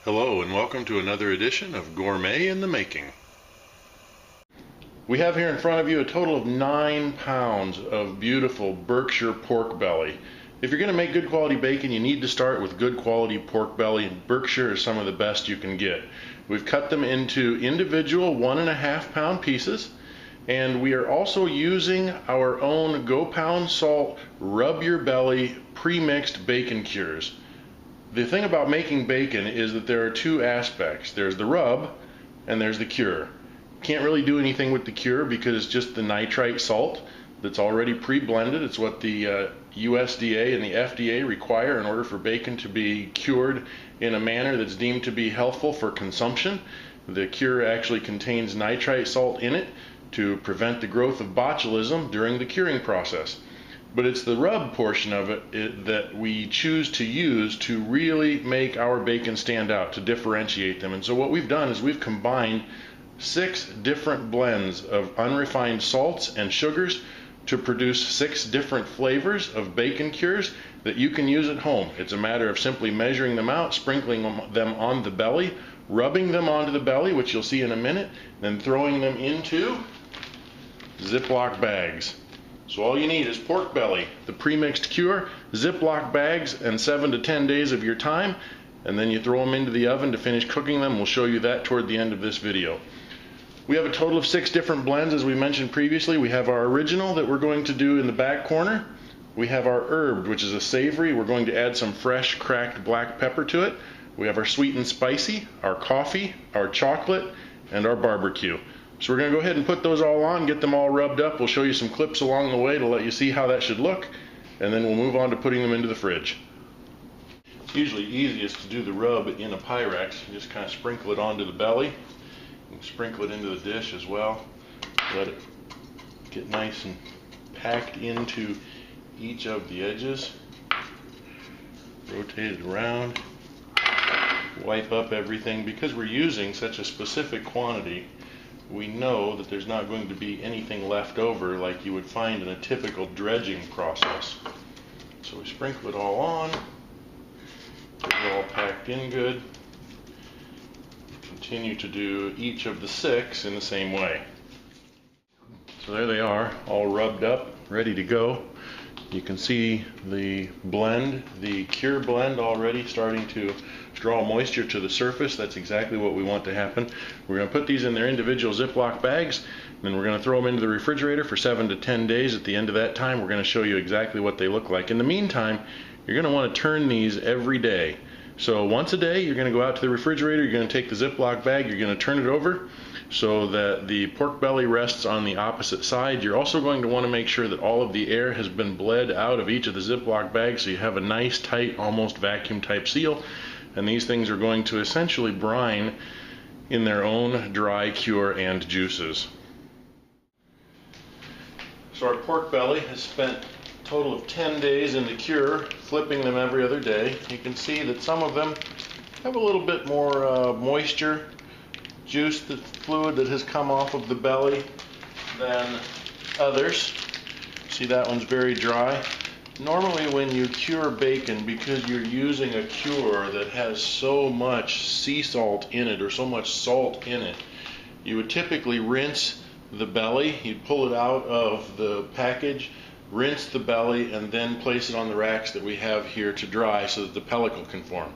Hello and welcome to another edition of Gourmet in the Making. We have here in front of you a total of 9 pounds of beautiful Berkshire pork belly. If you're going to make good quality bacon, you need to start with good quality pork belly, and Berkshire is some of the best you can get. We've cut them into individual 1.5 pound pieces, and we are also using our own Go Pound Salt Rub Your Belly pre-mixed bacon cures. The thing about making bacon is that there are two aspects. There's the rub and there's the cure. Can't really do anything with the cure because it's just the nitrite salt that's already pre-blended. It's what the USDA and the FDA require in order for bacon to be cured in a manner that's deemed to be healthful for consumption. The cure actually contains nitrite salt in it to prevent the growth of botulism during the curing process. But it's the rub portion of it that we choose to use to really make our bacon stand out, to differentiate them. And so what we've done is we've combined 6 different blends of unrefined salts and sugars to produce 6 different flavors of bacon cures that you can use at home. It's a matter of simply measuring them out, sprinkling them on the belly, rubbing them onto the belly, which you'll see in a minute, then throwing them into Ziploc bags. So all you need is pork belly, the pre-mixed cure, Ziploc bags, and 7 to 10 days of your time, and then you throw them into the oven to finish cooking them. We'll show you that toward the end of this video. We have a total of 6 different blends, as we mentioned previously. We have our original that we're going to do in the back corner. We have our herbed, which is a savory. We're going to add some fresh cracked black pepper to it. We have our sweet and spicy, our coffee, our chocolate, and our barbecue. So we're going to go ahead and put those all on, get them all rubbed up. We'll show you some clips along the way to let you see how that should look, and then we'll move on to putting them into the fridge. It's usually easiest to do the rub in a Pyrex. You just kind of sprinkle it onto the belly. You can sprinkle it into the dish as well. Let it get nice and packed into each of the edges. Rotate it around. Wipe up everything. Because we're using such a specific quantity, we know that there's not going to be anything left over like you would find in a typical dredging process. So we sprinkle it all on, get it all packed in good. Continue to do each of the 6 in the same way. So there they are, all rubbed up, ready to go. You can see the blend, the cure blend, already starting to draw moisture to the surface. That's exactly what we want to happen. We're going to put these in their individual Ziploc bags, and then we're going to throw them into the refrigerator for 7 to 10 days. At the end of that time, we're going to show you exactly what they look like. In the meantime, you're going to want to turn these every day. So once a day, you're going to go out to the refrigerator, you're going to take the Ziploc bag, you're going to turn it over so that the pork belly rests on the opposite side. You're also going to want to make sure that all of the air has been bled out of each of the Ziploc bags so you have a nice, tight, almost vacuum type seal. And these things are going to essentially brine in their own dry cure and juices. So our pork belly has spent a total of 10 days in the cure, flipping them every other day. You can see that some of them have a little bit more moisture, juice, the fluid that has come off of the belly than others. See, that one's very dry. Normally when you cure bacon, because you're using a cure that has so much sea salt in it or so much salt in it, you would typically rinse the belly. You'd pull it out of the package, rinse the belly, and then place it on the racks that we have here to dry so that the pellicle can form.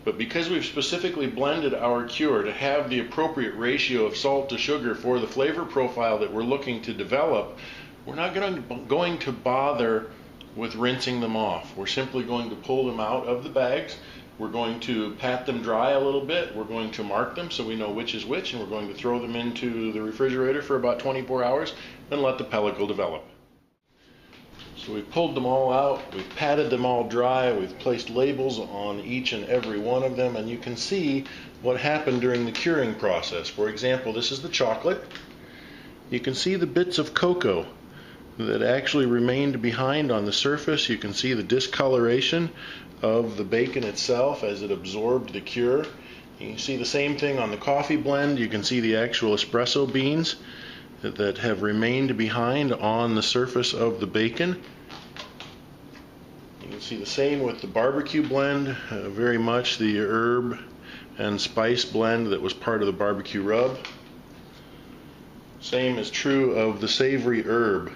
But because we've specifically blended our cure to have the appropriate ratio of salt to sugar for the flavor profile that we're looking to develop, we're not going to bother with rinsing them off. We're simply going to pull them out of the bags. We're going to pat them dry a little bit. We're going to mark them so we know which is which, and we're going to throw them into the refrigerator for about 24 hours and let the pellicle develop. So we've pulled them all out, we've patted them all dry, we've placed labels on each and every one of them, and you can see what happened during the curing process. For example, this is the chocolate. You can see the bits of cocoa that actually remained behind on the surface. You can see the discoloration of the bacon itself as it absorbed the cure. You can see the same thing on the coffee blend. You can see the actual espresso beans that have remained behind on the surface of the bacon. You can see the same with the barbecue blend, very much the herb and spice blend that was part of the barbecue rub. Same is true of the savory herb.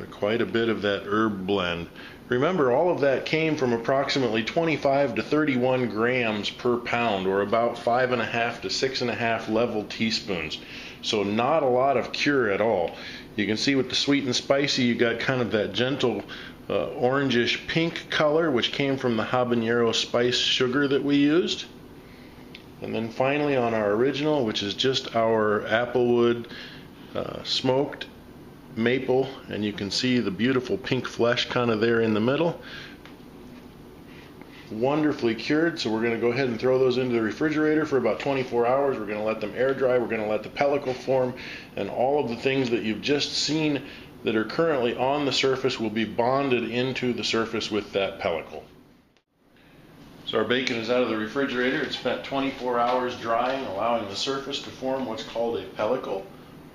Quite a bit of that herb blend. Remember, all of that came from approximately 25 to 31 grams per pound, or about 5.5 to 6.5 level teaspoons. So not a lot of cure at all. You can see with the sweet and spicy, you got kind of that gentle orangish pink color, which came from the habanero spice sugar that we used. And then finally on our original, which is just our Applewood smoked maple, and you can see the beautiful pink flesh kind of there in the middle. Wonderfully cured, so we're going to go ahead and throw those into the refrigerator for about 24 hours. We're going to let them air dry, we're going to let the pellicle form, and all of the things that you've just seen that are currently on the surface will be bonded into the surface with that pellicle. So our bacon is out of the refrigerator. It spent 24 hours drying, allowing the surface to form what's called a pellicle.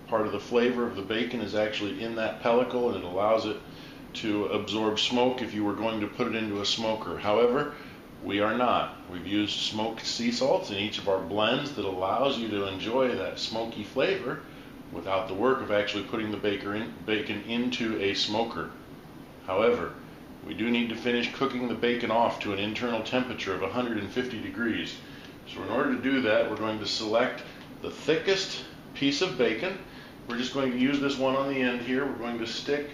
Part of the flavor of the bacon is actually in that pellicle, and it allows it to absorb smoke if you were going to put it into a smoker. However, we are not. We've used smoked sea salts in each of our blends that allows you to enjoy that smoky flavor without the work of actually putting the bacon into a smoker. However, we do need to finish cooking the bacon off to an internal temperature of 150 degrees. So in order to do that, we're going to select the thickest piece of bacon. We're just going to use this one on the end here. We're going to stick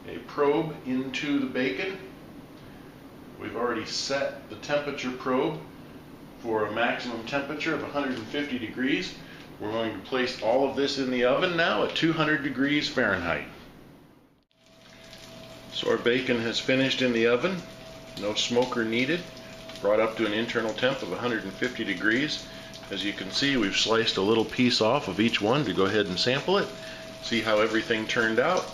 a probe into the bacon. We've already set the temperature probe for a maximum temperature of 150 degrees. We're going to place all of this in the oven now at 200 degrees Fahrenheit. So our bacon has finished in the oven. No smoker needed. Brought up to an internal temp of 150 degrees. As you can see, we've sliced a little piece off of each one to go ahead and sample it. See how everything turned out.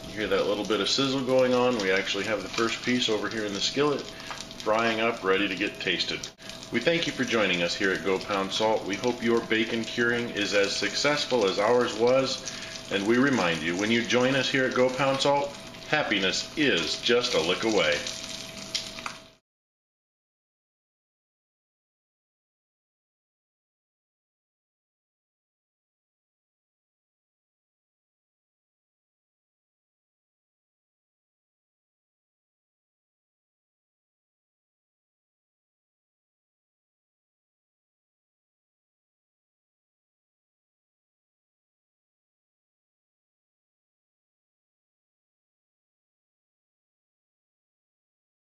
You hear that little bit of sizzle going on. We actually have the first piece over here in the skillet, frying up, ready to get tasted. We thank you for joining us here at Go Pound Salt. We hope your bacon curing is as successful as ours was. And we remind you, when you join us here at Go Pound Salt, happiness is just a lick away.